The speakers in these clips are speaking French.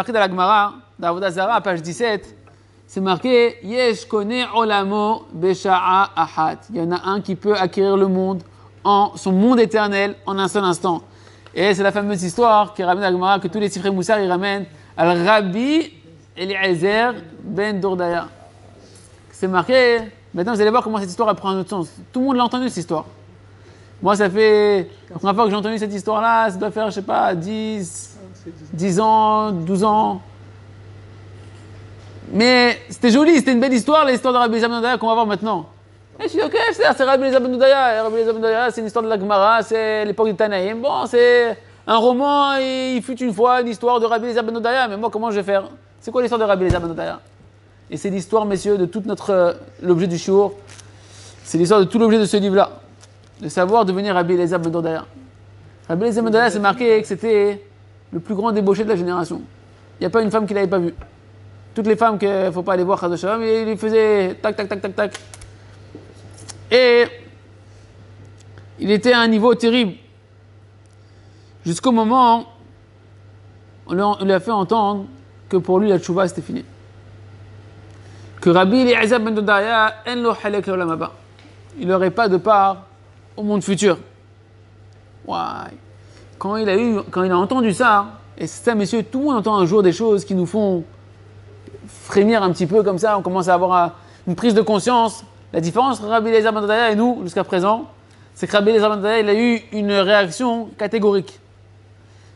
Marqué dans la Gemara, dans Avodah Zarah, page 17, c'est marqué Yesh kone olamo besha'a ahat. Il y en a un qui peut acquérir le monde, son monde éternel, en un seul instant. Et c'est la fameuse histoire qui ramène à la Gemara, que tous les Sifrei Moussar ils ramènent al Rabbi Eliezer ben Dordaya. C'est marqué. Maintenant, vous allez voir comment cette histoire prend un autre sens. Tout le monde l'a entendu, cette histoire. Moi, ça fait. La première fois que j'ai entendu cette histoire-là, ça doit faire, je sais pas, 10 ans, 12 ans. Mais c'était joli, c'était une belle histoire, l'histoire de Rabbi Eliezer ben Dordaya qu'on va voir maintenant. Et je suis ok, c'est Rabbi Eliezer ben Dordaya. Rabbi Eliezer ben Dordaya, c'est une histoire de la Gemara, c'est l'époque du Tanaïm. Bon, c'est un roman, et il fut une fois une histoire de Rabbi Eliezer ben Dordaya. Mais moi, comment je vais faire? C'est quoi l'histoire de Rabbi Eliezer ben Dordaya? Et c'est l'histoire, messieurs, de tout l'objet du shiur. C'est l'histoire de tout l'objet de ce livre-là. De savoir devenir Rabbi Eliezer ben Dordaya. Rabbi Eliezer ben Dordaya, c'est marqué que c'était le plus grand débauché de la génération. Il n'y a pas une femme qui ne l'avait pas vu. Toutes les femmes qu'il ne faut pas aller voir, mais il faisait tac, tac, tac, tac, tac. Et il était à un niveau terrible. Jusqu'au moment où on lui a fait entendre que pour lui, la tchouva, c'était fini. Que Rabbi Eliezer ben Dordaya, en lo halek l'olam haba. Il n'aurait pas de part au monde futur. Ouais. Quand il a entendu ça, et c'est ça, messieurs, tout le monde entend un jour des choses qui nous font frémir un petit peu comme ça, on commence à avoir une prise de conscience. La différence entre Rabbi Eliezer ben Dordaya et nous, jusqu'à présent, c'est que Rabbi Eliezer ben Dordaya, il a eu une réaction catégorique.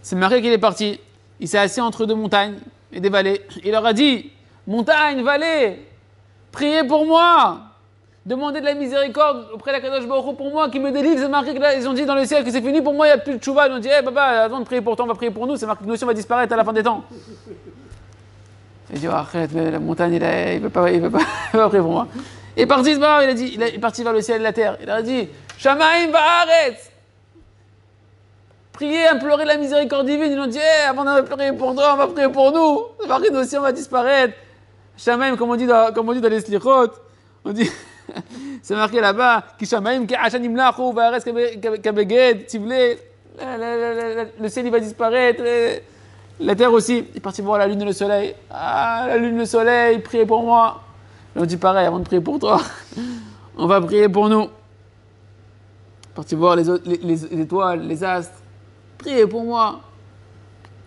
C'est marqué qu'il est parti. Il s'est assis entre deux montagnes et des vallées. Il leur a dit, montagne, vallée, priez pour moi. Demandez de la miséricorde auprès de la Kadosh Baruch Hu pour moi, qui me délivre. C'est marqué que là, ils ont dit dans le ciel que c'est fini. Pour moi, il n'y a plus de tchouva. Ils ont dit, baba, avant de prier pour toi, on va prier pour nous. C'est marqué que nous aussi, on va disparaître à la fin des temps. Il dit, arrête, mais la montagne, il ne veut pas prier pour moi. Il est parti, il est parti vers le ciel et la terre. Il a dit, Shamaim va'aretz. Priez, implorer la miséricorde divine. Ils ont dit, avant de prier pour toi, on va prier pour nous. C'est marqué, nous aussi, on va disparaître. Shamaim, comme on dit dans les Slichot, on dit, c'est marqué là-bas, Ki Shamaim, Ki Hashanim Lachou, va'aretz kabeged, tivle. Le ciel, il va disparaître. La terre aussi. Il est parti voir la lune et le soleil. Ah, la lune et le soleil, priez pour moi. Ils ont dit pareil, avant de prier pour toi, on va prier pour nous. Parti voir les étoiles, les astres. Priez pour moi.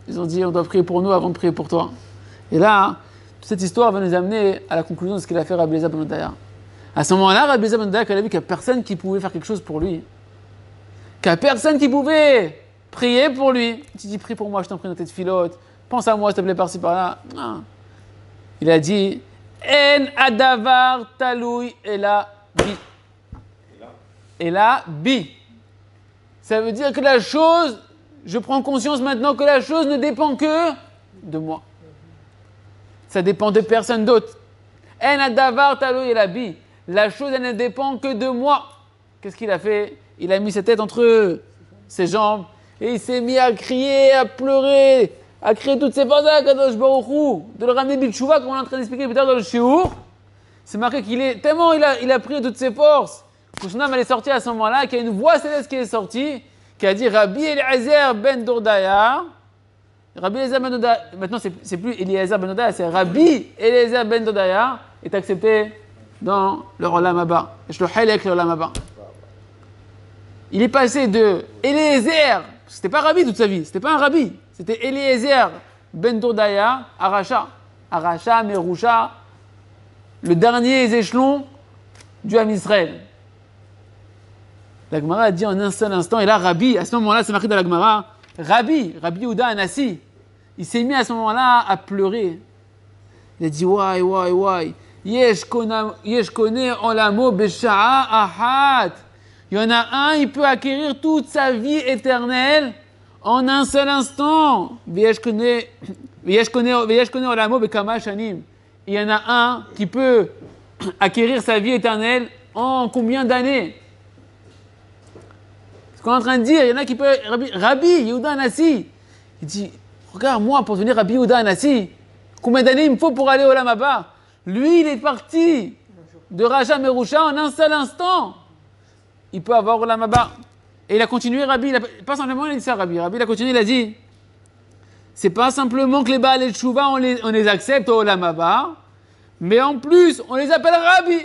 Ils ont dit, on doit prier pour nous avant de prier pour toi. Et là, toute cette histoire va nous amener à la conclusion de ce qu'il a fait Rabbi Eliezer ben Dordaya. À ce moment-là, Rabbi Eliezer ben Dordaya, il a vu qu'il n'y a personne qui pouvait faire quelque chose pour lui. Qu'il n'y a personne qui pouvait prier pour lui. Tu dis, prie pour moi, je t'en prie dans tes filotes. Pense à moi, s'il te plaît, par-ci, par-là. Non. Il a dit, En adavar taloui ela bi. Ela bi. Ça veut dire que la chose, je prends conscience maintenant que la chose ne dépend que de moi. Ça dépend de personne d'autre. En adavar taloui ela bi. La chose, elle ne dépend que de moi. Qu'est-ce qu'il a fait? Il a mis sa tête entre ses jambes et il s'est mis à crier, à pleurer, à crier toutes ses forces à Kadosh Baruch Hu, de le ramener Bilchouva, comme on est en train d'expliquer plus tard dans le shiur. C'est marqué qu'il est tellement il a pris toutes ses forces que son âme elle est sortie à ce moment-là, qu'il y a une voix céleste qui est sortie, qui a dit Rabbi Eliezer ben Dordaya. Rabbi Eliezer ben Dordaya, maintenant c'est plus Eliezer ben Dordaya, c'est Rabbi Eliezer ben Dordaya, est accepté dans le Olam Haba. Je le halek le Olam Haba. Il est passé de Eliezer, c'était pas Rabbi toute sa vie, c'était pas un Rabbi, c'était Eliezer ben Dordaya à Racha. Aracha, Merusha, le dernier échelon du Ham Israël. La Gemara a dit en un seul instant, et là Rabbi, à ce moment-là, c'est marqué dans la Gemara, Rabbi Yehuda Anassi, il s'est mis à ce moment-là à pleurer. Il a dit, why, yesh kone olamo besha'a ahat. Il y en a un, il peut acquérir toute sa vie éternelle en un seul instant. Yesh kone olamo bekama shanim. Il y en a un qui peut acquérir sa vie éternelle en combien d'années? Ce qu'on est en train de dire, il y en a qui peuvent... Rabbi Yehuda Anassi, il dit, regarde, moi, pour devenir Rabbi Yehuda Anassi, combien d'années il me faut pour aller au Olam Haba? Lui, il est parti de Racha Merusha en un seul instant. Il peut avoir Olam Haba. Et il a continué, Rabbi, pas simplement il a dit ça, Rabbi. Rabbi, il a continué, il a dit, c'est pas simplement que les Baal et Tchouva, on les accepte au Olam Haba, mais en plus, on les appelle Rabbi.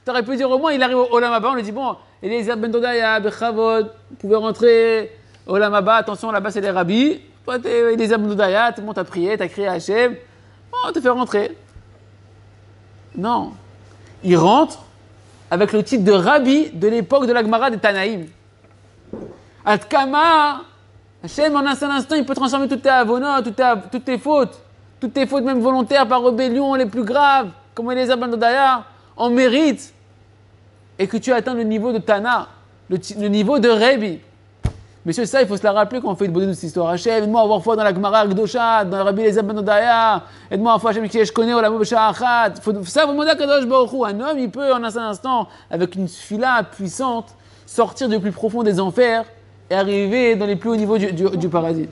T'aurais pu dire au moins, il arrive au Olam Haba, on lui dit, bon, Eliezer Ben Dodaya, Bechavod, vous pouvez rentrer au Olam Haba, attention, là-bas c'est les rabbis. Toi, t'es Eliezer Ben Dodaya, tout le monde t'a prié, t'as crié à Hachem, bon, on te fait rentrer. Non. Il rentre avec le titre de Rabbi de l'époque de la Gemara des Tanaïm. Atkama, Hachem, en un seul instant, il peut transformer toutes tes avonot, toutes tes fautes même volontaires par rébellion les plus graves, comme Eliezer Ben Dodaya, en mérite, et que tu atteins le niveau de Tana, le niveau de Rabbi. Messieurs, ça, il faut se la rappeler quand on fait une bonne de cette histoire. Hachem, aide-moi à avoir foi dans la Gemara Akdosha, dans Rabbi Eliezer Ben Dodaya, aide-moi à avoir foi, Hachem, qui je connais, au Lamo B'Sha'achat. Ça, vous demandez à Kadosh Baruch Hu. Un homme, il peut, en un seul instant, avec une fila puissante, sortir du plus profond des enfers et arriver dans les plus hauts niveaux du paradis.